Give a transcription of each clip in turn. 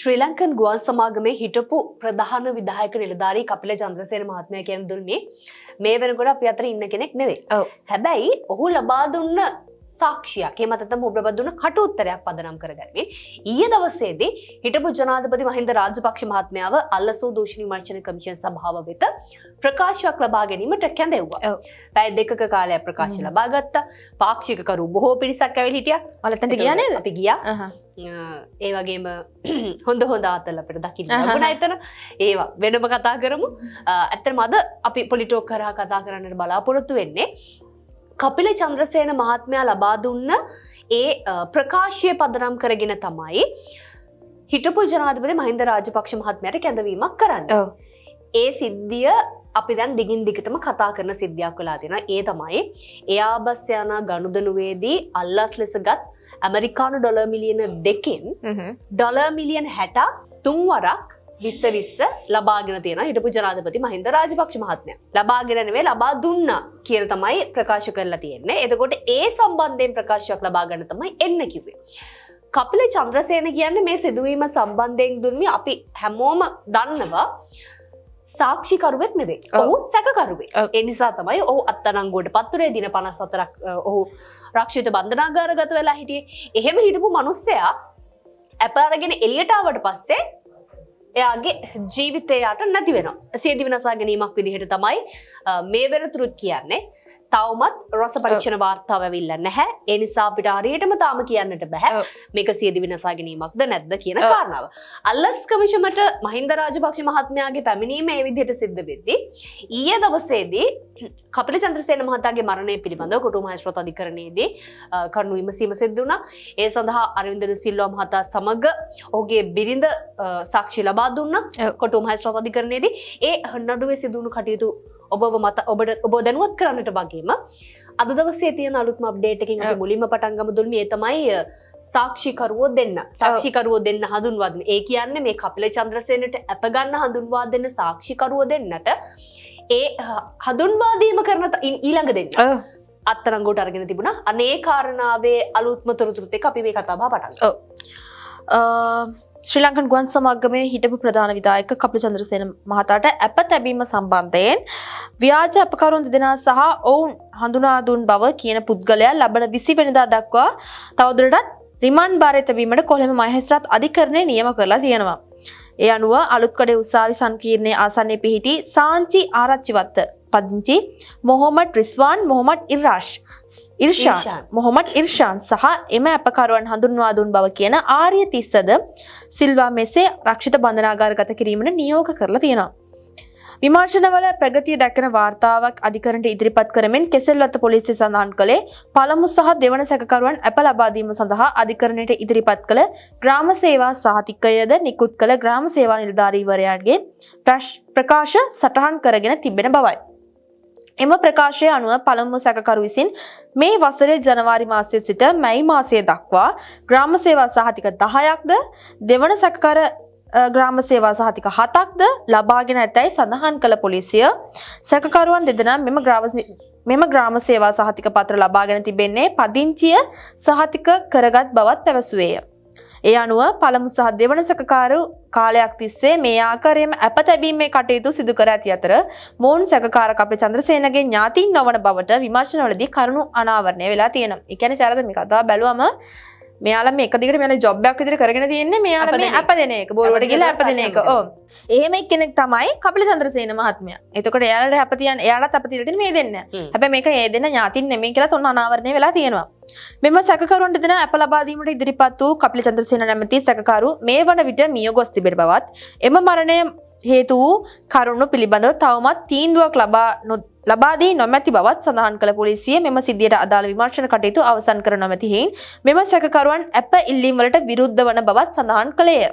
ශ්‍රී Lankan ගුවන් සමාගමේ හිටපු ප්‍රධාන විධායක නිලධාරී කපිල චන්ද්‍රසේන මහත්මයා කියන දුන්නේ මේ වෙනකොට අපි අතර ඉන්න කෙනෙක් නෙවෙයි. හැබැයි ඔහු ලබා දුන්න සාක්ෂියක් එහෙම නැත්නම් ඔහු ලබා දුන්න කටුඋත්තරයක් පදනම් කරගන්නේ ඊයේ දවසේදී හිටපු ජනාධිපති මහින්ද රාජපක්ෂ මහත්මයාව අල්ලසූ දූෂණ විමර්ශන කමිෂන් සභාව වෙත ප්‍රකාශයක් ලබා ගැනීමට කැඳෙව්වා. පැය දෙකක කාලයක් ප්‍රකාශය ලබා ගත්තා. පාක්ෂික කරු බොහෝ පිරිසක් ඇවිල්ලා හිටියා. ඔයාලටන්ට ගියා නේද? අපි ගියා. ඒ වගේම හොඳ ආතල් අපිට දකින්න ලැබුණා එතන. ඒවා වෙනම කතා කරමු. ඇත්තටම අද අපි පොලිටෝක් කරා කතා කරන්නට බලාපොරොත්තු වෙන්නේ කපිල චන්ද්‍රසේන මහත්මයා ලබා දුන්න ඒ ප්‍රකාශය පදනම් කරගෙන තමයි හිටපු ජනාධිපති මහින්ද රාජපක්ෂ මහත්මයාට කැඳවීමක් කරන්නේ. ඒ සිද්ධිය අපි දැන් දිගින් දිගටම කතා කරන සිද්ධියක් වෙලා තියෙනවා. ඒ තමයි එයාබස් යන ගනුදෙනුවේදී අල්ලස් ලෙසගත් ඇමරිකානු ඩොලර් මිලියන 2කින් ඩොලර් මිලියන 60ක් තුන්වරක් 2020 ලබාගෙන තියෙනවා හිටපු ජනාධිපති මහින්ද රාජපක්ෂ මහත්මයා. ලබාගෙන නෙවෙයි ලබා දුන්නා කියලා තමයි ප්‍රකාශ කරලා තියෙන්නේ. එතකොට ඒ සම්බන්ධයෙන් ප්‍රකාශයක් ලබා ගන්න තමයි එන්න කිව්වේ. කපිල චන්ද්‍රසේන කියන්නේ මේ සිදුවීම සම්බන්ධයෙන් දුන්නේ අපි හැමෝම දන්නවා සාක්ෂිකරුවෙක් නෙවෙයි. ඔහු සැකකරුවෙක්. ඒ නිසා තමයි ඔහු අත්අඩංගුවට පත් වුණේ දින 54ක් ඔහු රක්ෂිත බන්ධනාගාරගත වෙලා හිටියේ. එහෙම හිටපු මිනිස්සයා අප අරගෙන එළියට ආවට පස්සේ එයාගේ ජීවිතය යට නැති වෙනවා. සියදිවි විනාශ ගැනීමක් විදිහට තමයි මේ වෙනතුරුත් කියන්නේ. තවමත් රස පරීක්ෂණ වාර්තාව ඇවිල්ලා නැහැ. ඒ නිසා අපිට හරියටම තාම කියන්නට බෑ මේක සියදිවි විනාශ ගැනීමක්ද නැද්ද කියන කාරණාව. අල්ලස් කමිෂමට මහින්ද රාජපක්ෂ මහත්මයාගේ පැමිණීම මේ විදිහට සිද්ධ වෙද්දී ඊයේ දවසේදී කපිල චන්ද්‍රසේන මහතාගේ මරණය පිළිබඳව කොටුව මහේස්ත්‍රාත් අධිකරණයේදී කරුණු විමසීම සිදු වුණා. ඒ සඳහා අරවින්ද ද සිල්වා මහතා සමග ඔහුගේ බිරිඳ සාක්ෂි ලබා දුන්නා කොටුව මහේස්ත්‍රාත් අධිකරණයේදී. ඒ නඩුවේ සිදු වුණු කටයුතු ඔබ දැනුවත් කරන්නට වගේම අද දවසේ තියෙන අලුත්ම අප්ඩේට් එකකින් අපි මුලින්ම පටන් ගමු දුල්මි. ඒ තමයි සාක්ෂිකරුවෝ දෙන්න හඳුන්වා දෙන්න. ඒ කියන්නේ මේ කපිල චන්ද්‍රසේනට අප ගන්න හඳුන්වා දෙන්න සාක්ෂිකරුවෝ දෙන්නට ඒ හඳුන්වා දීම කරන ඊළඟ දෙන්න අත්අඩංගුවට අරගෙන තිබුණා. අනේ කාරණාවේ අලුත්ම තොරතුරුත් එක්ක අපි මේ කතාව පටන් ගමු. ශ්‍රී ලංකන් ගුවන් සමාගමේ හිටපු ප්‍රධාන විධායක කපිල චන්ද්‍රසේන මහතාට අප තැබීම සම්බන්ධයෙන් ව්‍යාජ අපකරුවන් දෙදෙනා සහ ඔවුන් හඳුනා දුන් බව කියන පුද්ගලයා ලබන 20 වෙනිදා දක්වා තවදුරටත් රිමාන්ඩ් භාරයේ තැබීමට කොළඹ මහේස්ත්‍රාත් අධිකරණය නියම කරලා තියෙනවා. ඒ අනුව අලුත්කඩේ උසාවි සංකීර්ණයේ ආසන්නයේ පිහිටි සාංචි ආරච්චිවත්ත පදිංචි මොහොමඩ් රිස්වාන් මොහොමඩ් ඉර්ෂාන් මොහොමඩ් ඉර්ෂාන් සහ එම අපකරුවන් හඳුන්වා දුන් බව කියන ආර්ය තිස්සද සිල්වා මෙසේ රක්ෂිත බන්ධනාගාරගත කිරීමට නියෝග කරලා තියෙනවා. විමර්ශනවල ප්‍රගතිය දැක්කන වාර්තාවක් අධිකරණයට ඉදිරිපත් කරමින් කෙසෙල්වත්ත පොලිසිය සඳහන් කළේ පළමු සහ දෙවන සැකකරුවන් අප ලබා දීම සඳහා අධිකරණයට ඉදිරිපත් කළ ග්‍රාම සේවා සහතිකයද නිකුත් කළ ග්‍රාම සේවා නිලධාරීවරයාගේ ප්‍රකාශ සටහන් කරගෙන තිබෙන බවයි. එම ප්‍රකාශය අනුව පළමු සැකකරු විසින් මේ වසරේ ජනවාරි මාසයේ සිට මැයි මාසය දක්වා ග්‍රාම සේවා සහතික 10ක්ද දෙවන සැකකර ග්‍රාම සේවා සහතික 7ක්ද ලබාගෙන ඇතැයි සඳහන් කළ පොලිසිය සැකකරුවන් දෙදෙනා මෙම ග්‍රාම සේවා සහතික පත්‍ර ලබාගෙන තිබෙන්නේ පදිංචිය සහතික කරගත් බවත් පැවසුවේය. ඒ අනුව පළමු සහ දෙවන සැකකාරු කාලයක් තිස්සේ මේ ආකාරයෙන්ම අප තැබීමේ කටයුතු සිදු කර ඇති අතර මොවුන් සැකකාර කපිල චන්ද්‍රසේනගේ ඥාතීන් නොවන බවට විමර්ශනවලදී කරුණු අනාවරණය වෙලා තියෙනවා. ඒ කියන්නේ සාරද මේ කතාව බැලුවම මෙයාලා මේ එක දිගට මෙයාලා ජොබ් එකක් විදිහට කරගෙන තියෙන්නේ මෙයාලා මේ අප දෙන එක බෝරුවට ගිහලා අප දෙන එක. ඔව්. එහෙම එක්කෙනෙක් තමයි කපිල චන්ද්‍රසේන මහත්මයා. එතකොට එයාලට අප තියන් එයාලත් අප තියලා තියෙන මේ දෙන්න. හැබැයි මේක ඒ දෙන්න ඥාතින් නෙමෙයි කියලා තොන්න අනාවරණය වෙලා තියෙනවා. මෙම සැකකරුවන්ට දෙන අප ලබා දීමට ඉදිරිපත් වූ කපිල චන්ද්‍රසේන නැමැති සැකකරු මේ වන විට මිය ගොස් තිබෙන බවත් එම මරණය හේතු වූ කරුණු පිළිබඳව තවමත් තීන්දුවක් ලබා දී නොමැති බවත් සඳහන් කළ පොලිසිය මෙම සිද්ධියට අදාළ විමර්ශන කටයුතු අවසන් කර නොමැති හේයින් මෙම සැකකරුවන් අප ඉල්ලීම් වලට විරුද්ධ වන බවත් සඳහන් කළේය.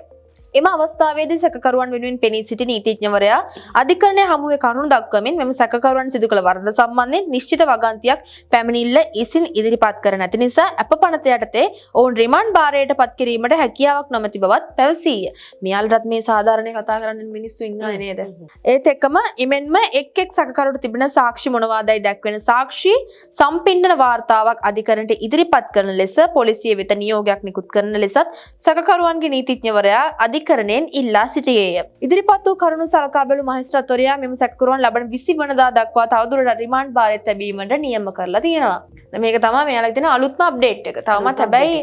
එම අවස්ථාවේදී සැකකරුවන් වෙනුවෙන් පෙනී සිටි නීතිඥවරයා අධිකරණයේ හමුවේ කරුණු දක්වමින් මෙම සැකකරුවන් සිදු කළ වරද සම්බන්ධයෙන් නිශ්චිත වගන්තියක් පැමිණිල්ල ඉසින් ඉදිරිපත් කර නැති නිසා අප පනත යටතේ ඔවුන් රිමාන්ඩ් භාරයට පත් කිරීමට හැකියාවක් නොමැති බවත් පැවසීය. මෙයාලටත් මේ සාධාරණේ කතා කරන්න මිනිස්සු ඉන්නවනේ නේද? ඒත් එක්කම ඉමෙන්ම එක් සැකකරුවට තිබෙන සාක්ෂි මොනවාදයි දැක්වෙන සාක්ෂි සම්පින්ඩන වාර්තාවක් අධිකරණයට ඉදිරිපත් කරන ලෙස පොලිසිය වෙත නියෝගයක් නිකුත් කරන ලෙසත් සැකකරුවන්ගේ නීතිඥවරයා අධිකරණයෙන් ඉල්ලා සිටියේය. ඉදිරිපත් වූ කරුණු සලකා බැලූ මහේස්ත්‍රාත්වරයා මෙම සැකකරුවන් ලබන 20 වනදා දක්වා තවදුරටත් රිමාන්ඩ් භාරයට තැබීමට නියම කරලා තියෙනවා. මේක තමයි මෙයාලගේ තියෙන අලුත්ම අප්ඩේට් එක. තවමත් හැබැයි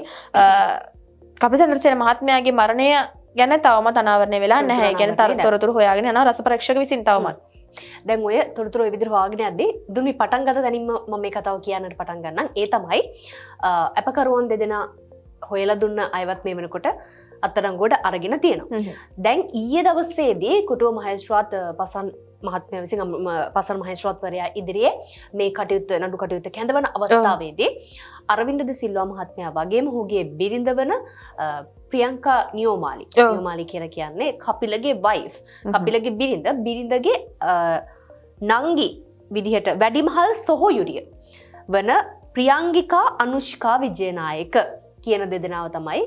කපිල චන්ද්‍රසේන මහත්මයාගේ මරණය ගැන තවමත් අනාවරණය වෙලා නැහැ. ඒ කියන්නේ තොරතුරු හොයාගෙන යනවා රස පරීක්ෂක විසින් තවමත්. දැන් ඔය තොරතුරු ඔය විදිහට හොයාගෙන යද්දී දුන්නි පටන් ගත දැනින්ම මම මේ කතාව කියන්නට පටන් ගන්නම්. ඒ තමයි අපකරුවන් දෙදෙනා හොයලා දුන්න අයවත් මේ වෙනකොට අත්අඩංගුවට අරගෙන තියෙනවා. දැන් ඊයේ දවසේදී කුටුව මහේස්ත්‍රාත් පසන් මහත්මයා විසින් පසන් මහේස්ත්‍රාත්වරයා ඉදිරියේ මේ කටයුත්ත නඩු කටයුත්ත කැඳවන අවස්ථාවේදී අරවින්ද ද සිල්වා මහත්මයා වගේම ඔහුගේ බිරිඳ වන ප්‍රියංකා නියෝමාලි නියෝමාලි කියලා කියන්නේ කපිලගේ වයිෆ් කපිලගේ බිරිඳගේ නංගි විදිහට වැඩිමහල් සොහොයුරිය වන ප්‍රියංගිකා අනුෂ්කා විජේනායක කියන දෙදෙනාව තමයි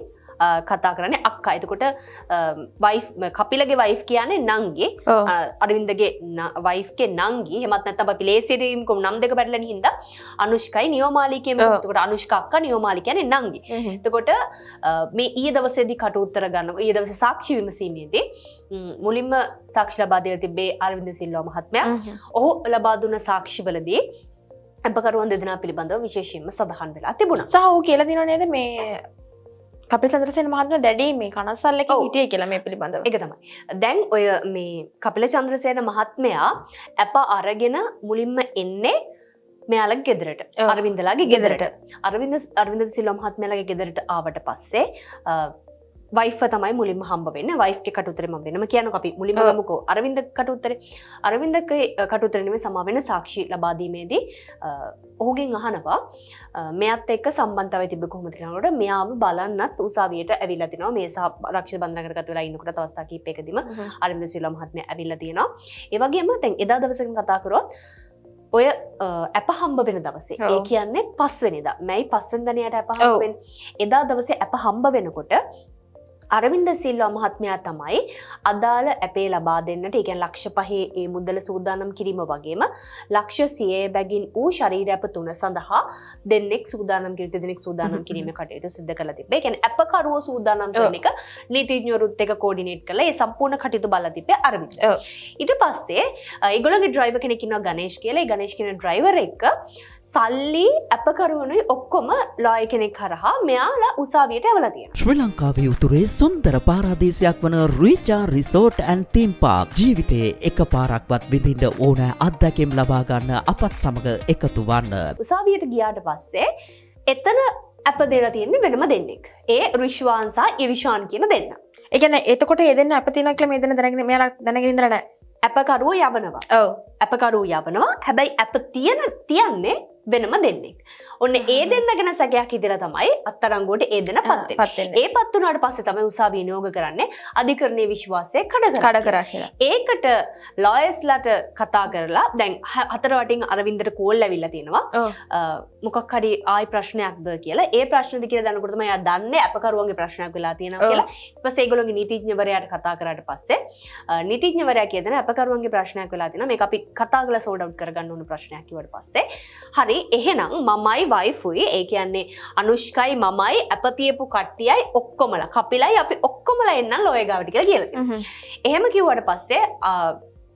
කතා කරන්නේ අක්කා. එතකොට වයිෆ් කපිලගේ වයිෆ් කියන්නේ නංගි අරවින්දගේ වයිෆ්ගේ නංගි. එහෙමත් නැත්නම් අපි ලේසියෙන් නම් දෙක බැලලා හින්දා අනුෂ්කයි නියෝමාලි කියමු. එතකොට අනුෂ්කා අක්කා නියෝමාලි කියන්නේ නංගි. එතකොට මේ ඊයේ දවසේදී කට උත්තර ගන්න ඊයේ දවසේ සාක්ෂි විමසීමේදී මුලින්ම සාක්ෂි ලබා දෙලා තිබේ අරවින්ද සිල්වා මහත්මයා. ඔහු ලබා දුන්න සාක්ෂිවලදී අපකරුවන් දෙදෙනා පිළිබඳව විශේෂයෙන්ම සඳහන් වෙලා තිබුණා. සහ ඔහු කියලා දිනව නේද මේ කපිල චන්ද්‍රසේන මහත්මයා දැඩි මේ කනස්සල් එකේ හිටියේ කියලා මේ පිළිබඳව. ඒක තමයි. දැන් ඔය මේ කපිල චන්ද්‍රසේන මහත්මයා අප අරගෙන මුලින්ම එන්නේ මෙයාලගේ ගෙදරට. අරවින්දලාගේ ගෙදරට. අරවින්ද සිල්වා මහත්මයාලගේ ගෙදරට ආවට පස්සේ වයිෆ් තමයි මුලින්ම හම්බ වෙන්නේ. වයිෆ්ගේ කටුතරේ මම වෙනම කියනවා අපි මුලින්ම ගමුකෝ. අරවින්ද කටුතරේ. අරවින්දගේ කටුතරේ නෙමෙයි සමා වෙන සාක්ෂි ලබා දීමේදී ඔහුගෙන් අහනවා මෙයාත් එක්ක සම්බන්ධතාවය තිබ්බ කොහොමද කියනකොට මෙයාව බලන්නත් උසාවියට ඇවිල්ලා තිනවා. මේ සහ රක්ෂිත බන්ධනගත වෙලා ඉන්නකොට අවස්ථා කිහිපයකදීම අරවින්ද සිල්වා මහත්මයා ඇවිල්ලා තියෙනවා. ඒ වගේම දැන් එදා දවසකින් කතා කරොත් ඔය අප හම්බ වෙන දවසේ ඒ කියන්නේ 5 වෙනිදා. මැයි 5 වෙනිදාට අප හම්බ වෙන්නේ. එදා දවසේ අප හම්බ වෙනකොට අරවින්ද සිල්වා මහත්මයා තමයි අදාළ අපේ ලබා දෙන්නට ඒ කියන්නේ ලක්ෂ 5 ඒ මුදල සූදානම් කිරීම වගේම ලක්ෂ 100 බැගින් වූ ශරීර අප 3 සඳහා දෙන්නෙක් සූදානම් කිරීම කටයුතු සිදු කරලා තිබ්බේ. ඒ කියන්නේ අපකරුවෝ සූදානම් කරන එක නීතිඥවරුත් එක්ක කෝඩිනේට් කරලා ඒ සම්පූර්ණ කටයුතු බලලා තිබ්බේ අරවින්ද. ඊට පස්සේ ඒගොල්ලෝගේ ඩ්‍රයිවර් කෙනෙක් ඉන්නවා ගණේෂ් කියලා. ඒ ගණේෂ් කියන ඩ්‍රයිවර් එක්ක සල්ලි අපකරුවනුයි ඔක්කොම ලෝය කෙනෙක් හරහා මෙයාලා උසාවියට ඇවලා තියෙනවා. ශ්‍රී ලංකාවේ උතුරේ සුන්දර පාරාදීසයක් වන රීචා රිසෝට් ඇන්ඩ් තීම් පාර්ක් ජීවිතයේ එක පාරක්වත් විඳින්න ඕන අත්දැකීම් ලබා ගන්න අපත් සමග එකතු වන්න. උසාවියට ගියාට පස්සේ එතන අප දෙලා තියෙන්නේ වෙනම දෙන්නෙක්. ඒ රිෂ්වාන් සහ ඉරිෂාන් කියන දෙන්න. ඒ කියන්නේ එතකොට ඒ දෙන්න අප තියෙනවා කියලා මේ දෙන්න දැනගෙන මෙයාලා දැනගෙන ඉඳලා නැහැ. අපකරුවෝ යවනවා. ඔව්. අපකරුවෝ යවනවා. හැබැයි අප තියන්නේ වෙනම දෙන්නෙක්. ඔන්න ඒ දෙන්න ගැන සැකයක් ඉදලා තමයි අත්අඩංගුවට ඒ දෙන්න පත් වෙන්නේ. ඒ පත් වුණාට පස්සේ තමයි උසාවිය නියෝග කරන්නේ අධිකරණයේ විශ්වාසය කඩ කරා කියලා. ඒකට ලෝයර්ස්ලාට කතා කරලා දැන් හතර වටින් අරවින්දට කෝල් ඇවිල්ලා තියෙනවා. මොකක් හරි ආයි ප්‍රශ්නයක්ද කියලා. ඒ ප්‍රශ්නද කියලා දැනනකොට තමයි එයා දන්නේ අපකරුවන්ගේ ප්‍රශ්නයක් වෙලා තියෙනවා කියලා. ඊට පස්සේ ඒගොල්ලෝගේ නීතිඥවරයාට කතා කරාට පස්සේ නීතිඥවරයා කියන අපකරුවන්ගේ ප්‍රශ්නයක් වෙලා තියෙනවා. මේක අපි කතා කරලා සෝඩ් අවුට් කරගන්න ඕන ප්‍රශ්නයක් කිව්වට පස්සේ හරි එහෙනම් මමයි වයිෆුයි ඒ කියන්නේ අනුෂ්කයි මමයි අපතියපු කට්ටියයි ඔක්කොමලා කපිලයි අපි ඔක්කොමලා එන්නම් ලෝය ගාවට කියලා කියලා තියෙනවා. එහෙම කිව්වට පස්සේ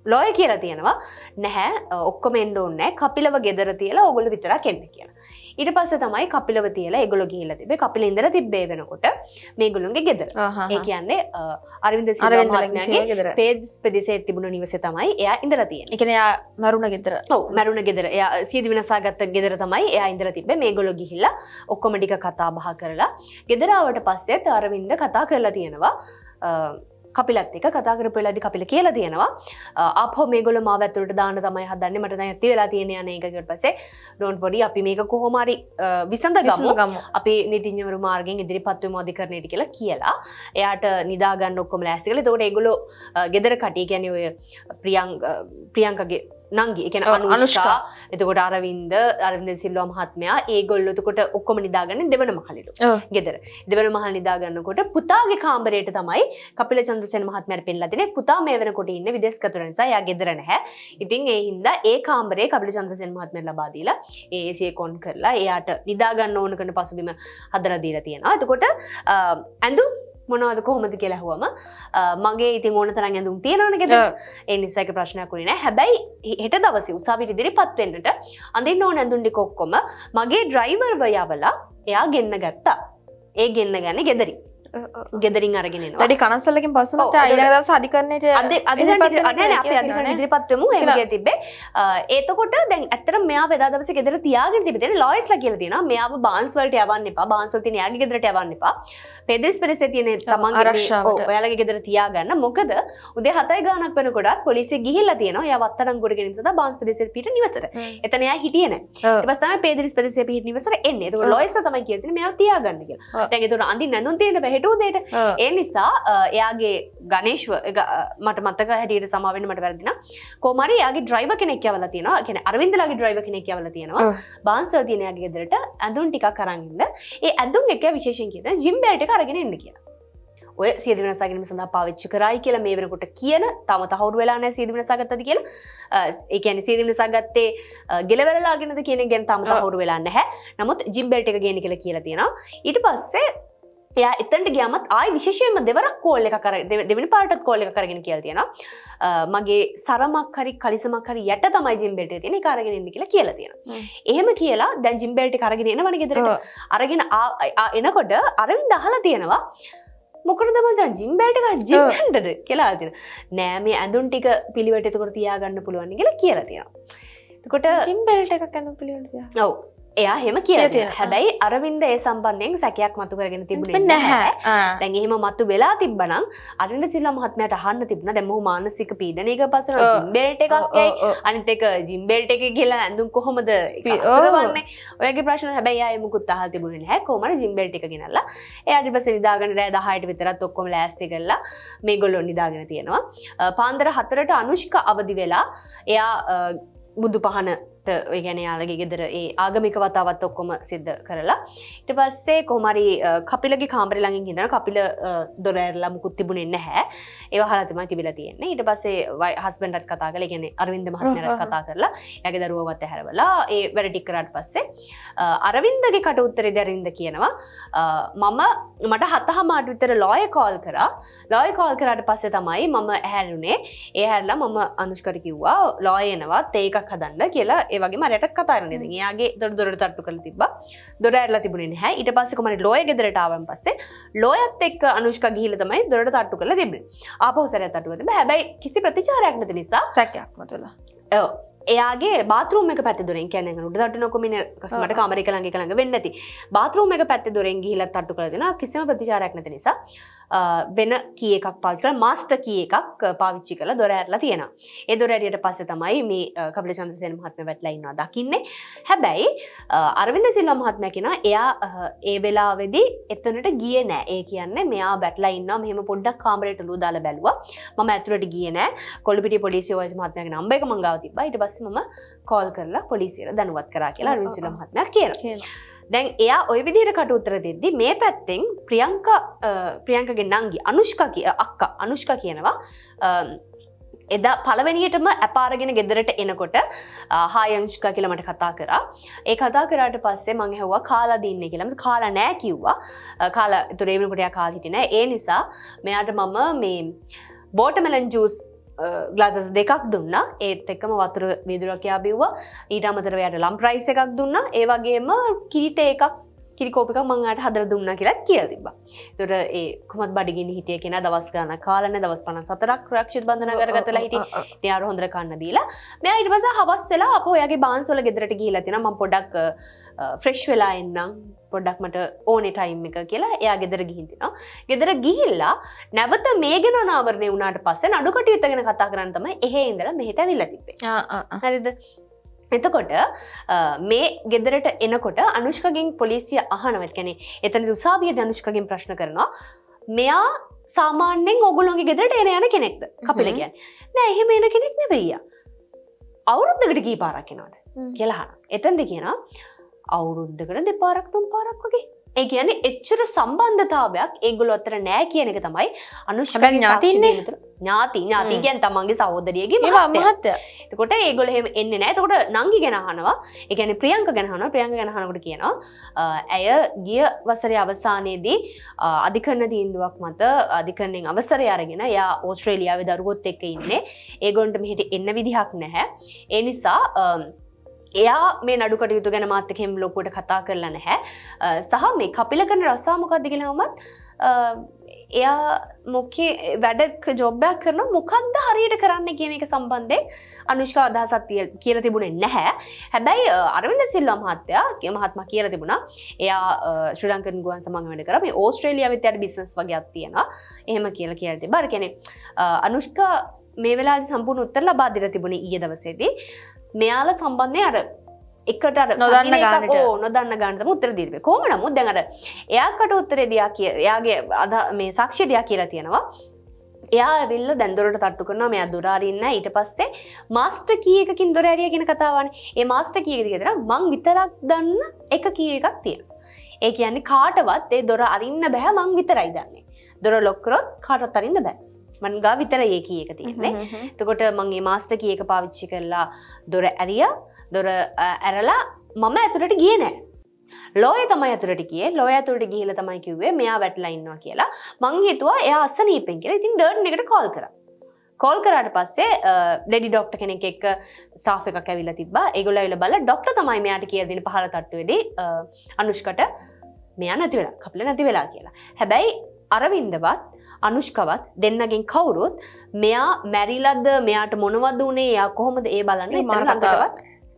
ලෝය කියලා තියෙනවා නැහැ ඔක්කොම එන්න ඕනේ නැහැ කපිලව ගෙදර තියලා ඕගොල්ලෝ විතරක් එන්න කියලා. ඊට පස්සේ තමයි කපිලව තියලා ඒගොල්ලෝ ගිහිල්ලා තිබ්බේ. කපිල ඉඳලා තිබ්බේ වෙනකොට මේගොල්ලෝගේ ගෙදර. ඒ කියන්නේ අරවින්ද සිල්වා මහත්මයාගේ පේජ්ස් ප්‍රදේශයේ තිබුණ නිවසේ තමයි එයා ඉඳලා තියෙන්නේ. ඒ කියන්නේ එයා මරුණ ගෙදර. ඔව් මරුණ ගෙදර. එයා සියදි විනාශාගත්ත ගෙදර තමයි එයා ඉඳලා තිබ්බේ. මේගොල්ලෝ ගිහිල්ලා ඔක්කොම ටික කතා බහ කරලා ගෙදර ආවට පස්සෙත් අරවින්ද කතා කරලා තියෙනවා. කපිලත් එක්ක කතා කරපු වෙලාවේදී කපිල කියලා තියෙනවා ආපහු මේගොල්ලෝ මාව ඇතුළට දාන්න තමයි හදන්නේ මට දැන් ඇති වෙලා තියෙන්නේ අනේ එක ඊට පස්සේ ඩෝන්ට් වරි අපි මේක කොහොම හරි විසඳගමු අපි නීතිඥවරු මාර්ගයෙන් ඉදිරිපත් වෙමු අධිකරණයට කියලා එයාට නිදා ගන්න ඔක්කොම ලෑස්ති කළා. එතකොට ඒගොල්ලෝ ගෙදර කටි කියන්නේ ඔය ප්‍රියංකගේ නංගි ඒ කියන්නේ අනුෂ්කා එතකොට අරවින්ද සිල්වා මහත්මයා ඒගොල්ලෝ එතකොට ඔක්කොම නිදාගන්නේ දෙවන මහලෙලු ගෙදර දෙවන මහල් නිදා ගන්නකොට පුතාගේ කාමරයට තමයි කපිල චන්ද්‍රසේන මහත්මයාට පෙන්නලා දෙන්නේ. පුතා මේ වෙනකොට ඉන්නේ විදේශගත වෙන නිසා එයා ගෙදර නැහැ. ඉතින් ඒ හින්දා ඒ කාමරේ කපිල චන්ද්‍රසේන මහත්මයාට ලබා දීලා ඒ AC එක ඔන් කරලා එයාට නිදා ගන්න ඕන කරන පසුබිම හදලා දීලා තියෙනවා. එතකොට ඇඳුම් මොනවද කොහොමද කියලා ඇහුවම මගේ ඉතින් ඕන තරම් ඇඳුම් තියෙනවනේ ගෙදර. ඒ නිසා ඒක ප්‍රශ්නයක් වුණේ නැහැ. හැබැයි හෙට දවසේ උසාවියට ඉදිරිපත් වෙන්නට අඳින්න ඕන ඇඳුම් ටික ඔක්කොම මගේ ඩ්‍රයිවර්ව යවලා එයා ගෙන්න ගත්තා. ඒ ගෙන්න ගන්නේ ගෙදරින්. ගෙදරින් අරගෙන එනවා. වැඩි කනස්සල්ලකින් පස්සුනත් ඊළඟ දවස් අධිකරණයට අධිකරණයට ඉදිරිපත් වෙමු එහෙම කියලා තිබ්බේ. එතකොට දැන් ඇත්තටම මෙයාව එදා දවසේ ගෙදර තියාගෙන තිබෙන්නේ ලොයිස්ලා කියලා තියෙනවා. මෙයාව බාන්ස් වලට යවන්න එපා. බාන්ස් වල තියෙන යාගේ ගෙදරට යවන්න එපා. පෙදරිස් පෙරසේ තියෙන තමන්ගේ ඔයාලගේ ගෙදර තියාගන්න. මොකද උදේ 7යි ගානක් වෙනකොටත් පොලිසිය ගිහිල්ලා තියෙනවා. එයාව අත්අඩංගුවට ගෙන සදා බාන්ස් පෙදරිසේ පිට නිවසට. එතන එයා හිටියේ නැහැ. ඊට පස්සේ තමයි පෙදරිස් පෙදරිසේ පිට නිවසට එන්නේ. ඒක ලොයිස්ලා තමයි කියන්නේ මෙයාව තියාගන්න කියලා. දැන් ඒතර අඳින්න නැඳුම් තියෙන බෑ හෙට උදේට. ඒ නිසා එයාගේ ගණේෂ්ව මට මතක හැටියට සමා වෙන්න මට වැරදිනා. කොහොම හරි එයාගේ ඩ්‍රයිවර් කෙනෙක් යවලා තියෙනවා. ඒ කියන්නේ අරවින්දලාගේ ඩ්‍රයිවර් කෙනෙක් යවලා තියෙනවා. බාන්ස් වල තියෙන එයාගේ ගෙදරට ඇඳුම් ටිකක් අරන් ඉන්න. ඒ ඇඳුම් එක විශේෂයෙන් කියන ජිම් බෙල්ට් එක අරගෙන එන්න කියලා. ඔය සියදිවි වෙනසා ගැනීම සඳහා පාවිච්චි කරායි කියලා මේ වෙනකොට කියන තම තහවුරු වෙලා නැහැ සියදිවි වෙනසා ගත්තද කියලා. ඒ කියන්නේ සියදිවි වෙනසා ගත්තේ ගෙලවරලාගෙනද කියන එක ගැන තම තහවුරු වෙලා නැහැ. නමුත් ජිම් බෙල්ට් එක ගේන්න කියලා කියනවා. ඊට පස්සේ එයා එතනට ගියාමත් ආයි විශේෂයෙන්ම දෙවරක් කෝල් එකක් දෙවෙනි පාරටත් කෝල් එකක් අරගෙන කියලා තියෙනවා. මගේ සරමක් හරි කලිසමක් හරි යට තමයි ජිම් බෙල්ට් එක තියෙන ඒක අරගෙන එන්න කියලා තියෙනවා. එහෙම කියලා දැන් ජිම් බෙල්ට් එක අරගෙන එනවනේ ගෙදරට. අරගෙන එනකොට අරවින්ද අහලා තියෙනවා මොකටද මචං ජිම් බෙල්ට් එක ජිම් ගන්නද කියලා තියෙනවා. නෑ මේ ඇඳුම් ටික පිළිවෙට එතකොට තියාගන්න පුළුවන් කියලා තියෙනවා. එතකොට ජිම් බෙල්ට් එකක් ගන්න පිළිවෙලට තියා. ඔව්. එයා එහෙම කියලා තියෙනවා. හැබැයි අරවින්ද ඒ සම්බන්ධයෙන් සැකයක් මතු කරගෙන තිබුණේ නැහැ. දැන් එහෙම මතු වෙලා තිබ්බනම් අරවින්ද සිල්වා මහත්මයාට අහන්න තිබුණා. දැන් මොහු මානසික පීඩනයක පස්සෙ ජිම් බෙල්ට් එකක් යයි. අනිත් එක ජිම් බෙල්ට් එකේ ගිහලා ඇඳුම් කොහොමද අසරවන්නේ? ඔයගේ ප්‍රශ්න හැබැයි ආයේ මුකුත් අහලා තිබුණේ නැහැ. කොහොම හරි ජිම් බෙල්ට් එක ගෙනල්ලා එයා ඊට පස්සේ නිදාගෙන රෑ 10ට විතරත් ඔක්කොම ලෑස්ති කරලා මේගොල්ලෝ නිදාගෙන තියෙනවා. පාන්දර 4ට අනුෂ්කා අවදි වෙලා එයා බුදු පහනට ඒ කියන්නේ යාළගේ ගෙදර ඒ ආගමික වතාවත් ඔක්කොම සිද්ධ කරලා ඊට පස්සේ කොහොම හරි කපිලගේ කාමරේ ළඟින් ඉඳලා කපිල දොර ඇරලා මුකුත් තිබුණේ නැහැ. ඒව අහලා තමයි තිබිලා තියෙන්නේ. ඊට පස්සේ හස්බන්ඩ්ටත් කතා කරලා ඒ කියන්නේ අරවින්ද මහත්මයාට කතා කරලා එයාගේ දරුවවත් ඇහැරවලා ඒ වැඩ ටික කරාට පස්සේ අරවින්දගේ කට උත්තරේ දැරින්ද කියනවා මට 7:00 විතර ලෝයර් කෝල් කරා. ලෝයර් කෝල් කරාට පස්සේ තමයි මම ඇහැරුනේ. ඒ ඇහැරලා මම අනුෂ්කට කිව්වා ලෝයර් එනවා තේ එකක් හදන්න කියලා. ඒ වගේම අරයටත් කතා කරනවා. ඉතින් එයාගේ දොරට තට්ටු කරලා තිබ්බා. දොර ඇරලා තිබුණේ නැහැ. ඊට පස්සේ කොහමද ලෝයර් ගෙදරට ආවන් පස්සේ ලෝයර්ත් එක්ක අනුෂ්කා ගිහිල්ලා තමයි දොරට තට්ටු කරලා තිබ්බේ. ආපහු සැරයක් තට්ටු කරලා තිබ්බා. හැබැයි කිසි ප්‍රතිචාරයක් නැති නිසා සැකයක් මතුවලා. ඔව්. එයාගේ බාත්රූම් එක පැත්තේ දොරෙන් කියන්නේ උඩ තට්ටු නොකොමින කස්මට කාමරේ එක ළඟ වෙන්නේ නැති. බාත්රූම් එක පැත්තේ දොරෙන් ගිහිල්ලා තට්ටු කරලා දෙනවා. කිසිම ප්‍රතිචාරයක් නැති නිසා වෙන කී එකක් පාවිච්චි කරලා මාස්ටර් කී එකක් පාවිච්චි කරලා දොර ඇරලා තියෙනවා. ඒ දොර ඇරියට පස්සේ තමයි මේ කපිල චන්ද්‍රසේන මහත්මයා වැටලා ඉන්නවා දකින්නේ. හැබැයි අරවින්ද සිල්වා මහත්මයා කියනවා එයා ඒ වෙලාවේදී එතනට ගියේ නෑ. ඒ කියන්නේ මෙයා වැටලා ඉන්නවා මෙහෙම පොඩ්ඩක් කාමරේට ලුව දාලා බැලුවා. මම ඇතුළට ගියේ නෑ. කොළඹිටිය පොලිසිය වයිස් මහත්මයාගේ නම්බර් එක මං ගාව තිබ්බා. ඊට පස්සේ මම කෝල් කරලා පොලිසියට දැනුවත් කරා කියලා අරවින්ද සිල්වා මහත්මයා කියනවා. දැන් එයා ওই විදිහට කට උත්තර දෙද්දි මේ පැත්තෙන් ප්‍රියංකගේ නංගි අනුෂ්කා කියනවා එදා පළවෙනියටම අපාරගෙන ගෙදරට එනකොට හායි අනුෂ්කා කියලා මට කතා කරා. ඒ කතා කරාට පස්සේ මම ඇහුවා කාලා දින්නේ කියලා. මම කාලා නෑ කිව්වා. කාලා ඒතර ඒ වෙනකොට එයා කාලා හිටියේ නෑ. ඒ නිසා මෙයාට මම මේ වෝටර්මෙලන් ජූස් ග්ලාසස් දෙකක් දුන්නා. ඒත් එක්කම වතුර වීදුරක් යා බිව්වා. ඊට අමතරව යාට ලම් රයිස් එකක් දුන්නා. ඒ වගේම කිරිතේ එකක් කිරි කෝප් එකක් මං ආට හදලා දුන්නා කියලා කියලා තිබ්බා. ඒතර ඒ කොහොමද බඩගිනි හිටියේ කෙනා දවස් ගානක් කාලා නැහැ. දවස් 54ක් රක්ෂිත බන්ධන කරගත්තලා හිටියේ. ඉතින් ආර හොඳට කන්න දීලා. මෙයා ඊට පස්සේ හවස් වෙලා අපෝ එයාගේ බාන්ස් වල ගෙදරට ගිහිල්ලා තිනා. මම පොඩ්ඩක් ෆ්‍රෙෂ් වෙලා එන්නම්. පොඩ්ඩක් මට ඕනේ ටයිම් එක කියලා එයා ගෙදර ගිහින් තිනවා. ගෙදර ගිහිල්ලා නැවත මේ ගැන අනාවරණය වුණාට පස්සේ නඩු කටයුත්ත ගැන කතා කරන්න තමයි එහෙ ඉඳලා මෙහෙට ඇවිල්ලා තිබ්බේ. හරිද? එතකොට මේ ගෙදරට එනකොට අනුෂ්කගෙන් පොලිසිය අහනවා. ඒ කියන්නේ එතනදී උසාවියේදී අනුෂ්කගෙන් ප්‍රශ්න කරනවා. මෙයා සාමාන්‍යයෙන් ඕගොල්ලෝගේ ගෙදරට එන කෙනෙක්ද? කපිල කියන්නේ. නෑ එහෙම එන කෙනෙක් නෙවෙයි. අවුරුද්දකට කී පාරක් එනවද කියලා අහනවා. එතනදී කියනවා අවුරුද්දකට දෙපාරක් තුන් පාරක් වගේ ඒ කියන්නේ එච්චර සම්බන්ධතාවයක් ඒගොල්ලෝ අතර නැහැ කියන එක තමයි අනුෂ්කාගේ හැබැයි ඥාතින්නේ? සාක්ෂි දෙන්න තුන. ඥාති කියන්නේ තමන්ගේ සහෝදරියගේ ඒවා මහත්තයා. මහත්තයා. එතකොට ඒගොල්ලෝ එහෙම එන්නේ නැහැ. එතකොට නංගි ගැන අහනවා. ඒ කියන්නේ ප්‍රියංක ගැන අහනවා. ප්‍රියංක ගැන අහනකොට කියනවා ඇය ගිය වසරේ අවසානයේදී අධිකරණ තීන්දුවක් මත අධිකරණයෙන් අවසරය අරගෙන එයා ඕස්ට්‍රේලියාවේ දරුවොත් එක්ක ඉන්නේ. ඒගොල්ලන්ට මෙහෙට එන්න විදිහක් නැහැ. ඒ නිසා එයා මේ නඩු කටයුතු ගැන මාත් එක්ක එහෙම ලොකුවට කතා කරලා නැහැ. සහ මේ කපිල කරන රස්සා මොකද්ද කියලා වමත් එයා මොකේ වැඩක ජොබ් එකක් කරනවා මොකද්ද හරියට කරන්න කියන එක සම්බන්ධයෙන් අනුෂ්කා අදහසක් කියලා තිබුණේ නැහැ. හැබැයි අරවින්ද සිල්වා මහත්මයා කියලා තිබුණා එයා ශ්‍රී ලංකන් ගුවන් සමාගම වැඩ කරා මේ ඕස්ට්‍රේලියාවෙත් යට බිස්නස් වගේක් තියෙනවා. එහෙම කියලා තිබ්බා. අර කියන්නේ අනුෂ්කා මේ වෙලාවේදී සම්පූර්ණ උත්තර ලබා දීලා තිබුණේ ඊයේ දවසේදී. මෙයාලා සම්බන්ධයෙන් අර එකට අර නොදන්න ගානට නොදන්න ගානට තමයි උත්තර දීලා. කොහොම නමුත් දැන් අර එයාකට උත්තරේ දියා එයාගේ මේ සාක්ෂිය දියා කියලා තියෙනවා. එයා ඇවිල්ලා දැන් දොරට තට්ටු කරනවා මෙයා දොර අරින්න නැහැ. ඊට පස්සේ මාස්ටර් කී එකකින් දොර ඇරියා කියන කතාවනේ. ඒ මාස්ටර් කී එක දිගට මං විතරක් දන්න එක කී එකක් තියෙනවා. ඒ කියන්නේ කාටවත් ඒ දොර අරින්න බෑ මං විතරයි දන්නේ. දොර ලොක් කරොත් කාටවත් අරින්න බෑ. මං ගා විතරයි ඒ කී එක තියෙන්නේ. එතකොට මං මේ මාස්ටර් කී එක පාවිච්චි කරලා දොර ඇරියා. දොර ඇරලා මම ඇතුළට ගියේ නෑ. ලෝය තමයි ඇතුළට ගියේ. ලෝය ඇතුළට ගිහිල්ලා තමයි කිව්වේ මෙයා වැටලා ඉන්නවා කියලා. මං හිතුවා එයා අසනීපෙන් කියලා. ඉතින් ඩර්න් එකට කෝල් කරා. කෝල් කරාට පස්සේ ලේඩි ડોක්ටර් කෙනෙක් එක්ක ස්ටාෆ් එකක් ඇවිල්ලා තිබ්බා. ඒගොල්ලෝ ඇවිල්ලා බලලා ડોක්ටර් තමයි මෙයාට කියලා දෙන පහළ තට්ටුවේදී අනුෂ්කට මෙයා නැති වෙලා, කපිල නැති වෙලා කියලා. හැබැයි අරවින්දවත් අනුෂ්කවත් දෙන්නගෙන් කවුරුත් මෙයා මැරිලාද මෙයාට මොනවද උනේ එයා කොහොමද ඒ බලන්න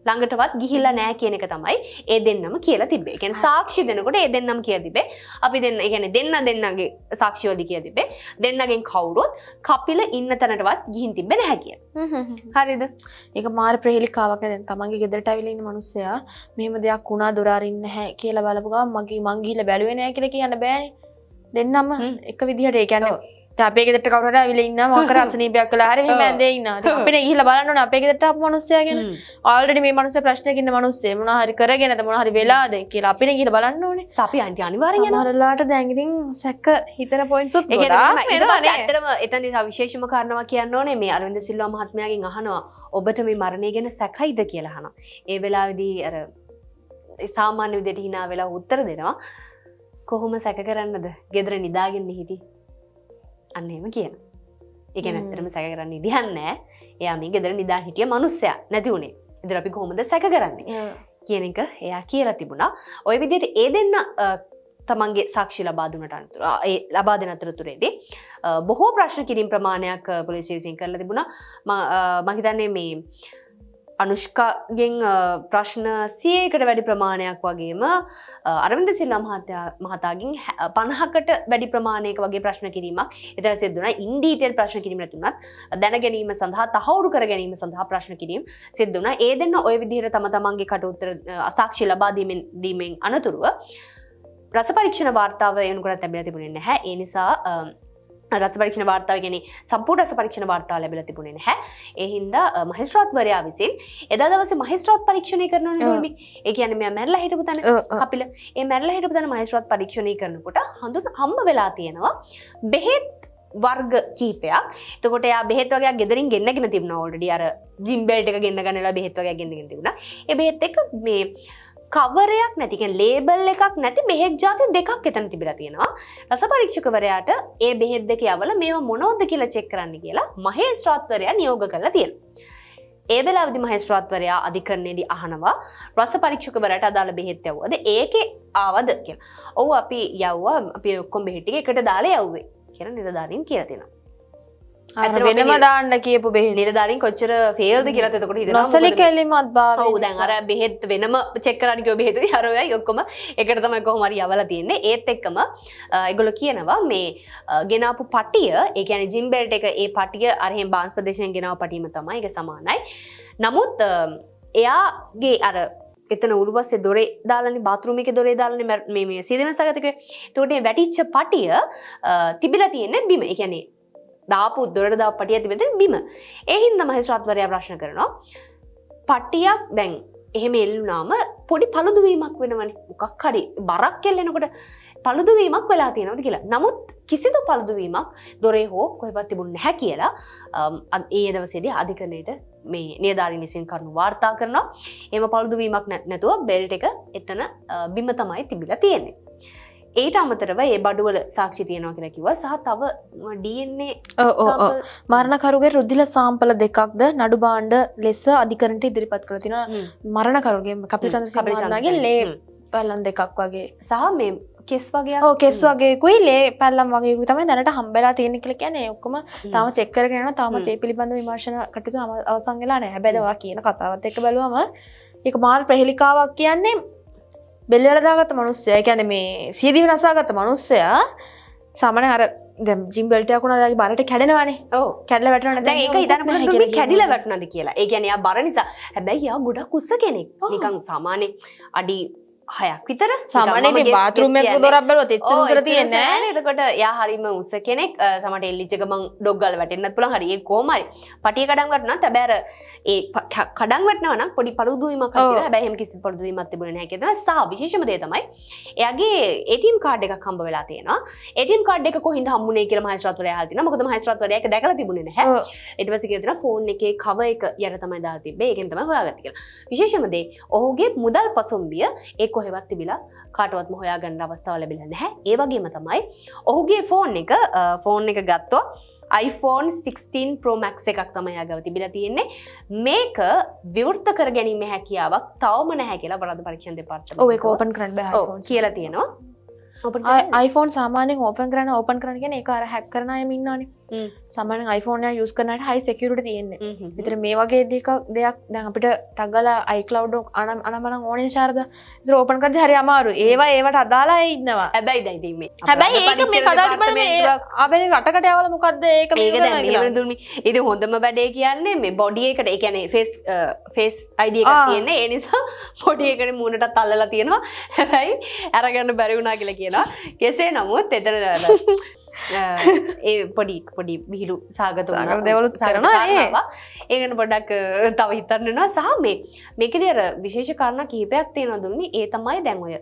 ළඟටවත් ගිහිල්ලා නැහැ කියන එක තමයි ඒ දෙන්නම කියලා තිබ්බේ. ඒ කියන්නේ සාක්ෂි දෙනකොට ඒ දෙන්නම කියලා තිබ්බේ. අපි දෙන්න ඒ කියන්නේ දෙන්නගේ සාක්ෂිවලදී කියලා තිබ්බේ. දෙන්නගෙන් කවුරුත් කපිල ඉන්න තැනටවත් ගිහින් තිබ්බේ නැහැ කියලා. හරිද? ඒක මාර ප්‍රහේලිකාවක් නේද? තමන්ගේ ගෙදරට ඇවිල්ලා ඉන්න මිනිස්සයා මෙහෙම දෙයක් වුණා දොර අරින්න නැහැ කියලා බලපු ගමන් මං ගිහිල්ලා බැලුවේ නැහැ කියලා කියන්න බෑනේ. දෙන්නම එක විදිහට ඒ කියන්නේ අපේ ගෙදරට කවුරු හරි ඇවිල්ලා ඉන්නවා මොකක් හරි අසනීපයක් කළා හරි මෙහෙම ඇඳේ ඉන්නවා. ඉතින් අපිට ගිහිල්ලා බලන්න ඕනේ අපේ ගෙදරට ආපු මිනිස්සයා ගැන. ඔල්රෙඩි මේ මිනිස්සයා ප්‍රශ්නයක ඉන්න මිනිස්සෙ මොනවා හරි කරගෙනද මොනවා හරි වෙලාද කියලා අපිට ගිහිල්ලා බලන්න ඕනේ. අපි අනිවාර්යෙන් යනවා. සමහරලාට දැන් ඉතින් සැක හිතන පොයින්ට්ස් උත් ගොඩාක් වෙනවා. ඇත්තටම එතනදී විශේෂම කාරණාවක් කියන්න ඕනේ මේ අරවින්ද සිල්වා මහත්මයාගෙන් අහනවා ඔබට මේ මරණය ගැන සැකයිද කියලා අහනවා. ඒ වෙලාවේදී අර සාමාන්‍ය විදිහට hina වෙලා උත්තර දෙනවා. කොහොම සැක කරන්නද? ගෙදර නිදාගෙන හිටි. අන්න එහෙම කියනවා. ඒ කියන්නේ ඇත්තටම සැක කරන්න ඉඩියක් නැහැ. එයා මේ ගෙදර නිදාගෙන හිටිය මිනිස්සයා නැති උනේ. ඉතින් අපි කොහොමද සැක කරන්නේ? කියන එක එයා කියලා තිබුණා. ওই විදිහට ඒ දෙන්න තමන්ගේ සාක්ෂි ලබා දුන්නට අනතුරු ඒ ලබා දෙන අතරතුරේදී බොහෝ ප්‍රශ්න කිරීම ප්‍රමාණයක් පොලිසිය විසින් කරලා තිබුණා. මම හිතන්නේ මේ අනුෂ්කාගෙන් ප්‍රශ්න 100කට වැඩි ප්‍රමාණයක් වගේම අරවින්ද සිල්වා මහතාගෙන් 50කට වැඩි ප්‍රමාණයක වගේ ප්‍රශ්න කිරීමක් එතන සිද්ධ වුණා. ඉන් ඩීටේල් ප්‍රශ්න කිරීම නැතුණත් දැන ගැනීම සඳහා තහවුරු කර ගැනීම සඳහා ප්‍රශ්න කිරීම සිද්ධ වුණා. ඒ දෙන්න ওই විදිහට තම තමන්ගේ කට උත්තර සාක්ෂි ලබා දීමෙන් අනතුරුව රස පරීක්ෂණ වාර්තාව එනකොට ලැබිලා තිබුණේ නැහැ. ඒ නිසා රස පරීක්ෂණ වාර්තාව කියන්නේ සම්පූර්ණ රස පරීක්ෂණ වාර්තාව ලැබිලා තිබුණේ නැහැ. ඒ හින්දා මහේස්ත්‍රාත්වරයා විසින් එදා දවසේ මහේස්ත්‍රාත් පරීක්ෂණය කරනවනේ නිමි. ඒ කියන්නේ මෙයා මැරලා හිටපු තැන කපිල. ඒ මැරලා හිටපු තැන මහේස්ත්‍රාත් පරීක්ෂණය කරනකොට හම්බ වෙලා තියෙනවා බෙහෙත් වර්ග කීපයක්. එතකොට එයා බෙහෙත් වගේක් ගෙදරින් ගෙන්නගෙන තිබුණා ඕල්රෙඩි අර ජිම් බෙල්ට් එක ගෙන්න ගන්නලා බෙහෙත් වගේක් ගෙන්නගෙන තිබුණා. ඒ බෙහෙත් එක මේ කවරයක් නැති කියන්නේ ලේබල් එකක් නැති බෙහෙත් ಜಾති දෙකක් එතන තිබිලා තියෙනවා. රස පරීක්ෂකවරයාට ඒ බෙහෙත් දෙක යවලා මේවා මොනවද කියලා චෙක් කරන්න කියලා මහේස්ත්‍රාත්වරයා නියෝග කරලා තියෙනවා. ඒ වෙලාවේදී මහේස්ත්‍රාත්වරයා අධිකරණයේදී අහනවා රස පරීක්ෂකවරයාට අදාළ බෙහෙත් යවුවද ඒකේ ආවද කියලා. ඔව් අපි යවුවා අපි ඔක්කොම බෙහෙත් ටික එකට දාලා යවුවේ කියලා නිලධාරීන් කියලා තියෙනවා. වෙනම දාන්න කියපු බෙහෙත් නිලධාරීන් කොච්චර ෆේල්ද කියලාත් එතකොට හිතනවා. නොසලිකැලිමත් භාවය. ඔව් දැන් අර බෙහෙත් වෙනම චෙක් කරන්න කිව්ව බෙහෙතුයි අර ඔයයි ඔක්කොම එකට තමයි කොහොම හරි යවලා තියෙන්නේ. ඒත් එක්කම ඒගොල්ලෝ කියනවා මේ ගෙනාපු පටිය ඒ කියන්නේ ජිම් බෙල්ට් එක ඒ පටිය අර එහෙන් බාන්ස් ප්‍රදේශයෙන් ගෙනාව පටියම තමයි. ඒක සමානයි. නමුත් එයාගේ අර එතන උළුපස්සේ දොරේ දාලානේ බාත්රූම් එකේ දොරේ දාලානේ මේ සීදනසගතකේ. ඒකට මේ වැටිච්ච පටිය තිබිලා තියෙන්නේ බිම. ඒ කියන්නේ දාපු දොරට දාපු පටිය තිබෙන්නේ බිම. ඒ හින්දා මහේස්ත්‍රාත්වරයා ප්‍රශ්න කරනවා. පටියක් දැන් එහෙම එල්ලුනාම පොඩි පළුදුවීමක් වෙනවනේ. මොකක් හරි බරක් එල්ලෙනකොට පළුදුවීමක් වෙලා තියෙනවද කියලා. නමුත් කිසිදු පළුදුවීමක් දොරේ හෝ කොහෙවත් තිබුණ නැහැ කියලා ඒ දවසේදී අධිකරණයට මේ නිලධාරීන් විසින් කරුණු වාර්තා කරනවා. එහෙම පළුදුවීමක් නැතුව බෙල්ට් එක එතන බිම තමයි තිබිලා තියෙන්නේ. ඒට අමතරව ඒ බඩුවල සාක්ෂි තියෙනවා කියලා කිව්වා. සහ තව DNA මරණකරුගේ රුධිර සාම්පල දෙකක්ද නඩු භාණ්ඩ ලෙස අධිකරණයට ඉදිරිපත් කරලා තිනවා. මරණකරුගේ කපිල චන්ද්‍රසේනගේ ලේ පැල්ලම් දෙකක් වගේ සහ මේ කෙස් වගේ කෙස් වගේකුයි ලේ පැල්ලම් වගේකුයි තමයි දැනට හම්බෙලා තියෙන්නේ කියලා කියන්නේ. ඒ ඔක්කොම තාම චෙක් කරගෙන යනවා. තාමත් ඒ පිළිබඳව විමර්ශන කටයුතු අවසන් වෙලා නැහැ. හැබැයි ඔයා කියන කතාවත් එක්ක බැලුවම ඒක මාර ප්‍රහෙලිකාවක් කියන්නේ බෙල්ල වල දාගත්ත මිනිස්සයා. ඒ කියන්නේ මේ සියදිවි නසාගත්ත මිනිස්සයා සාමාන්‍ය අර දැන් ජිම් බෙල්ට් එකක් උනා දාගේ බරට කැඩෙනවානේ. ඔව් කැඩලා වැටෙනවා. දැන් ඒක හිතන්න පුළුවන් දුන්නේ කැඩිලා වැටුණාද කියලා. ඒ කියන්නේ යා බර නිසා. හැබැයි යා ගොඩක් උස්ස කෙනෙක්. නිකන් සාමාන්‍ය අඩි 6ක් විතර. සාමාන්‍යයෙන් බාත්රූම් එකක දොරක් බැලුවොත් එච්චර උසර තියෙන්නේ නැහැ. එතකොට යා හරීම උස්ස කෙනෙක්. සමහරට එල්ලිච්ච ගමන් ඩොග් ගාලා වැටෙන්නත් පුළුවන්. හරි ඒ කොහොම හරි. පටිය කඩන් වැටුණාත් හැබැයි අර ඒ කඩන් වැටෙනවා නම් පොඩි පළුදුවීමක් හරි. හැබැයි එහෙම කිසි පළුදුවීමක් තිබුණේ නැහැ කියලා. සහ විශේෂම දේ තමයි එයාගේ ATM කාඩ් එකක් හම්බ වෙලා තියෙනවා. ATM කාඩ් එක කොහින්ද හම්බුනේ කියලා මහේස්ත්‍රාත්වරයා අහලා තිනවා. මොකද මහේස්ත්‍රාත්වරයා ඒක දැකලා තිබුණේ නැහැ. ඊට පස්සේ කියලා තිනවා ෆෝන් එකේ කවර් එක යට තමයි දාලා තිබ්බේ. ඒකෙන් තමයි හොයාගත්තේ කියලා. විශේෂම දේ ඔහුගේ මුදල් පසුම්බිය ඒ කොහෙවත් තිබිලා කාටවත්ම හොයාගන්න අවස්ථාව ලැබිලා නැහැ. ඒ වගේම තමයි ඔහුගේ ෆෝන් එක ගත්තොත් iPhone 16 Pro Max එකක් තමයි යාගව තිබිලා තියෙන්නේ. මේක විවෘත කර ගැනීමේ හැකියාවක් තවම නැහැ කියලා වරද පරීක්ෂණ දෙපාර්තමේන්තුව. ඔව් ඒක ඕපන් කරන්න බෑ iPhone කියලා තියෙනවා. iPhone සාමාන්‍යයෙන් ඕපන් කරන්න කියන්නේ ඒක අර හැක් කරන අයම ඉන්නවනේ. සාමාන්‍යයෙන් iPhone එක use කරන අයට high security තියෙන්නේ. විතර මේ වගේ දෙයක් දැන් අපිට ටග් ගාලා iCloud අනමනම් ඕනේ ශාරද. විතර ඕපන් කරද්දී හරි අමාරුයි. ඒවට අදාළ අය ඉන්නවා. හැබැයි දැන් ඉතින් මේ හැබැයි ඒක මේ කතා කරන්නේ මේ අපේ රටකට යවල මොකද්ද ඒක මේක දැන් මේ දුන්නේ. ඉතින් හොඳම වැඩේ කියන්නේ මේ බොඩි එකට ඒ කියන්නේ face ID එකක් තියෙන්නේ. ඒ නිසා බොඩි එකට මූණටත් අල්ලලා තියෙනවා. හැබැයි අරගන්න බැරි වුණා කියලා කියනවා. කෙසේ නමුත් එතන ඒ පොඩි විහිළු සාගත දේවලුත් කරනවා නේ. ඒකට පොඩ්ඩක් තව හිතන්න වෙනවා. සහ මේකේදී අර විශේෂ කාරණා කිහිපයක් තියෙනවා දුන්නේ. ඒ තමයි දැන් ඔය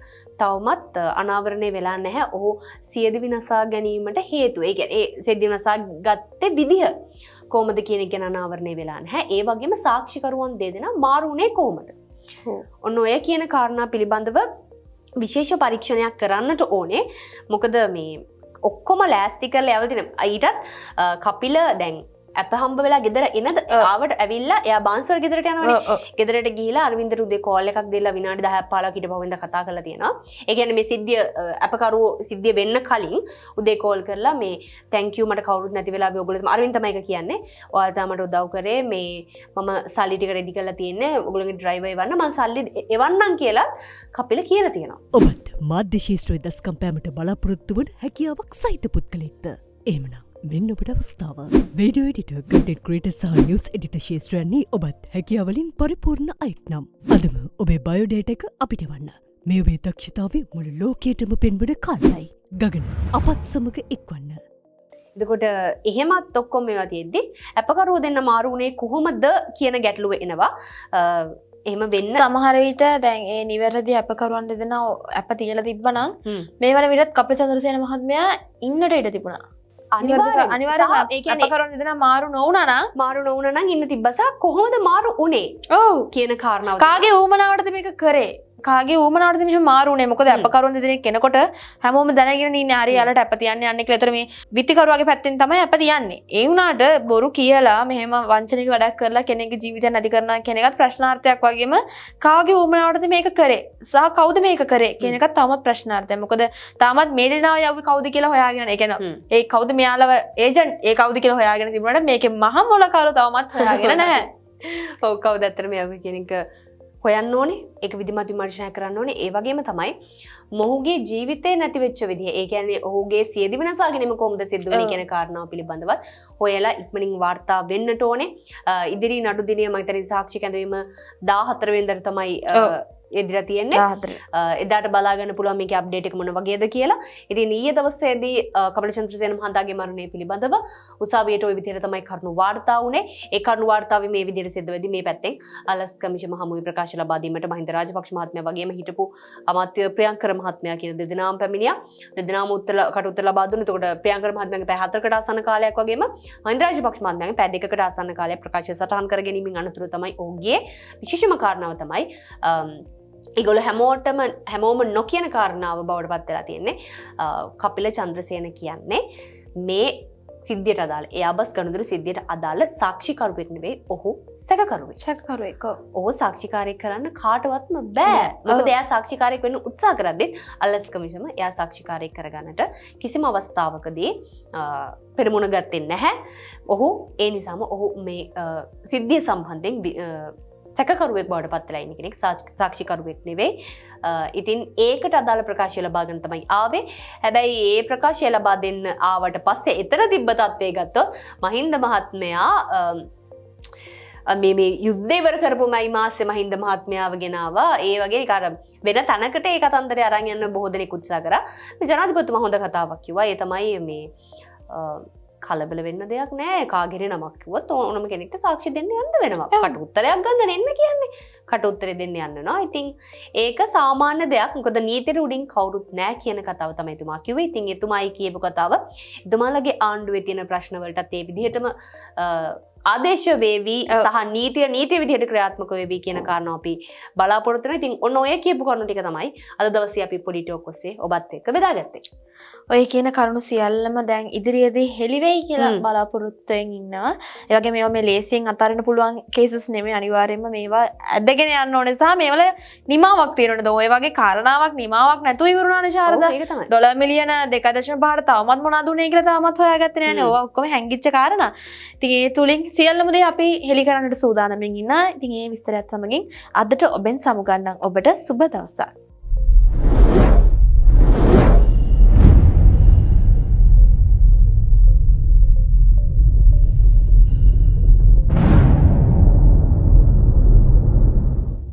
තවමත් අනාවරණය වෙලා නැහැ. ඔහු සියදිවි නසා ගැනීමට හේතුව. ඒ කියන්නේ ඒ සියදිවි නසා ගත්තේ විදිහ කොහොමද කියන එක ගැන අනාවරණය වෙලා නැහැ. ඒ වගේම සාක්ෂිකරුවන් දෙදෙනා මාරුනේ කොහොමද? ඔන්න ඔය කියන කාරණා පිළිබඳව විශේෂ පරීක්ෂණයක් කරන්නට ඕනේ. මොකද මේ ඔක්කොම ලෑස්ති කරලා යවලා තිනවා. ඊටත් කපිල දැන් අප හම්බ වෙලා ගෙදර එනද ආවට ඇවිල්ලා එයා බාන්සර් ගෙදරට යනවනේ. ගෙදරට ගිහිලා අරවින්ද රුදේ කෝල් එකක් දෙලා විනාඩි 10ක් 15ක් හිටපුවෙන්ද කතා කරලා තියෙනවා. ඒ කියන්නේ මේ සිද්ධිය අපකරුවෝ සිද්ධිය වෙන්න කලින් උදේ කෝල් කරලා මේ thank you මට කවුරුත් නැති වෙලාවේ ඔයගොල්ලෝ අරවින්ද තමයි ඒක කියන්නේ. ඔයාලා තමයි මට උදව් කරේ මේ මම සල්ලි ටික රෙඩි කරලා තියෙන්නේ. ඔයගොල්ලෝගේ ඩ්‍රයිවර් එවන්න මම සල්ලි එවන්නම් කියලා කපිල කියලා තියෙනවා. ඔබත් මාධ්‍ය ශාස්ත්‍රයේ දස්කම් පෑමට බලාපොරොත්තු වන හැකියාවක් සහිත පුද්ගලෙක්ද? එහෙමනම් මෙන්න ඔබට අවස්ථාව. වීඩියෝ එඩිටර්, කන්ටෙන්ට් ක්‍රියේටර් සහ නිවුස් එඩිටර් ශාස්ත්‍රයන්හි ඔබත් හැකියාවලින් පරිපූර්ණ අයෙක් නම් අදම ඔබේ බයෝඩේටා එක අපිට එවන්න. මේ ඔබේ දක්ෂතාවය මුළු ලෝකයටම පෙන්වන කාලයයි. ගගන අපත් සමග එක්වන්න. එතකොට එහෙමත් ඔක්කොම මේවා තියෙද්දි අපකරුවෝ දෙන්න මාරු වුණේ කොහොමද කියන ගැටලුව එනවා. එහෙම වෙන්න සමහර විට දැන් ඒ නිවැරදි අපකරුවන් දෙදෙනා අප තියලා තිබ්බනම් මේ වන විටත් කපිල චන්ද්‍රසේන මහත්මයා ඉන්නට ඉඩ තිබුණා. අනිවාර්යයෙන්ම ඒ කියන්නේ අපකරුවන් දෙදෙනා මාරු නොවුණා නම් ඉන්න තිබ්බසා කොහොමද මාරු උනේ? ඔව් කියන කාරණාව. කාගේ ඌමනාවටද මේක කරේ? කාගේ ඌමනාවටද මෙහෙම මාරු උනේ? මොකද අපකරුවන් දෙදෙනෙක් කෙනකොට හැමෝම දැනගෙන ඉන්නේ හරි යාලට අප තියන්නේ යන්නේ කියලා. ඒතර මේ විත්තිකරුවාගේ පැත්තෙන් තමයි අප තියන්නේ. ඒ වුණාට බොරු කියලා මෙහෙම වංචනික වැඩක් කරලා කෙනෙක්ගේ ජීවිතය නැති කරනවා කියන එකත් ප්‍රශ්නාර්ථයක් වගේම කාගේ ඌමනාවටද මේක කරේ? සහ කවුද මේක කරේ කියන එකත් තාමත් ප්‍රශ්නාර්ථයක්. මොකද තාමත් මේ දෙනා යවි කවුද කියලා හොයාගෙන. ඒ කියන්නේ ඒ කවුද මෙයාලව ඒජන්ට් ඒ කවුද කියලා හොයාගෙන තිබුණාට මේකේ මහ මොලකාරෝ තවමත් හොයාගෙන නැහැ. ඔව් කවුද ඇත්තටම යවි කියන එක හොයන්න ඕනේ. ඒක විධිමත් විමර්ශනය කරන්න ඕනේ. ඒ වගේම තමයි මොහුගේ ජීවිතේ නැති වෙච්ච විදිහ. ඒ කියන්නේ ඔහුගේ සියදිවි නසා ගැනීම කොහොමද සිද්ධ වෙන්නේ කියන කාරණාව පිළිබඳවත් හොයලා ඉක්මනින් වාර්තා වෙන්නට ඕනේ. ඉදිරි නඩු දිනය මම හිතන්නේ සාක්ෂි කැඳවීම 14 වෙනිදාට තමයි එදිලා තියෙන්නේ. 14. එදාට බලා ගන්න පුළුවන් මේකේ අප්ඩේට් එක මොන වගේද කියලා. ඉතින් ඊයේ දවසේදී කපිල චන්ද්‍රසේන මහතාගේ මරණය පිළිබඳව උසාවියට ওই විදිහට තමයි කරුණු වාර්තා වුණේ. ඒ කරුණු වාර්තාවේ මේ විදිහට සිද්ධ වෙද්දී මේ පැත්තෙන් අලස් කමිෂන් මහමුයි ප්‍රකාශ ලබා දීමට මහින්ද රාජපක්ෂ මහත්මයා වගේම හිටපු අමාත්‍ය ප්‍රියංකර මහත්මයා කියන දෙදෙනාම පැමිණියා. දෙදෙනාම උත්තර ලබා දුන්නා. එතකොට ප්‍රියංකර මහත්මයාගේ පැය 4කට ආසන්න කාලයක් වගේම මහින්ද රාජපක්ෂ මහත්මයාගේ පැය 2කට ආසන්න කාලයක් ප්‍රකාශය සටහන් කර ගැනීමෙන් අනතුරු තමයි ඔහුගේ විශේෂම කාරණාව තමයි ඒගොල්ලෝ හැමෝම නොකියන කාරණාව බවට පත් වෙලා තියෙන්නේ. කපිල චන්ද්‍රසේන කියන්නේ මේ සිද්ධියට අදාළ එයාබස් ගනුදෙනු සිද්ධියට අදාළ සාක්ෂිකරුවෙක් නෙවෙයි ඔහු සැකකරුවෙක්. ඔහු සාක්ෂිකාරයෙක් කරන්න කාටවත්ම බෑ. මොකද එයා සාක්ෂිකාරයෙක් වෙන්න උත්සාහ කරද්දිත් අල්ලස් කමිෂම එයා සාක්ෂිකාරයෙක් කරගන්නට කිසිම අවස්ථාවකදී පෙරමුණ ගත්තේ නැහැ. ඔහු ඒ නිසාම ඔහු මේ සිද්ධිය සම්බන්ධයෙන් සැකකරුවෙක් බවට පත් වෙලා ඉන්න කෙනෙක්, සාක්ෂිකරුවෙක් නෙවෙයි. ඉතින් ඒකට අදාළ ප්‍රකාශය ලබා ගන්න තමයි ආවේ. හැබැයි ඒ ප්‍රකාශය ලබා දෙන්න ආවට පස්සේ එතන තිබ්බ තත්ත්වය ගත්තොත් මහින්ද මහත්මයා මේ යුද්ධය ඉවර කරපු මයි මාසේ මහින්ද මහත්මයාව ගෙනාවා. ඒ වගේ අර වෙන තැනකට ඒ කතන්දරය අරන් යන්න බොහෝ දෙනෙක් උත්සාහ කරා. මේ ජනාධිපතිතුමා හොඳ කතාවක් කිව්වා. ඒ තමයි මේ කලබල වෙන්න දෙයක් නෑ. කාගෙරේ නමක් කිව්වොත් ඕනම කෙනෙක්ට සාක්ෂි දෙන්න යන්න වෙනවා. කට උත්තරයක් ගන්න නෙන්න කියන්නේ. කට උත්තරේ දෙන්න යන්න වෙනවා. ඉතින් ඒක සාමාන්‍ය දෙයක්. මොකද නීතියට උඩින් කවුරුත් නෑ කියන කතාව තමයි එතුමා කිව්වේ. ඉතින් එතුමායි කියපු කතාව එතුමාලගේ ආණ්ඩුවේ තියෙන ප්‍රශ්න වලටත් ඒ විදිහටම ආදේශ වේවි සහ නීතිය විදිහට ක්‍රියාත්මක වේවි කියන කාරණාව අපි බලාපොරොත්තු වෙනවා. ඉතින් ඔන්න ඔය කියපු කරුණු ටික තමයි අද දවසේ අපි පොඩි ටෝක් ඔස්සේ ඔබත් එක්ක බෙදාගත්තේ. ඔය කියන කරුණු සියල්ලම දැන් ඉදිරියේදී හෙළිවෙයි කියලා බලාපොරොත්තුෙන් ඉන්නවා. ඒ වගේ මේවා මේ ලේසියෙන් අතාරින්න පුළුවන් කේසස් නෙමෙයි. අනිවාර්යයෙන්ම මේවා ඇදගෙන යන්න ඕනේ සහ මේවල නිමාවක් තියෙනවද? ඔය වගේ කාරණාවක් නිමාවක් නැතුව ඉවරුණානේ ශාරදා. $1 මිලියන 2.5ට තවමත් මොනවද උනේ කියලා තාමත් හොයාගත්තේ නැහැ නේ. ඕවා ඔක්කොම හැංගිච්ච කාරණා. ඉතින් ඒ තුලින් සියල්ලම දේ අපි හෙළි කරන්නට සූදානම්ෙන් ඉන්නා. ඉතින් මේ විස්තරයත් සමගින් අදට ඔබෙන් සමුගන්නම්. ඔබට සුබ දවසක්.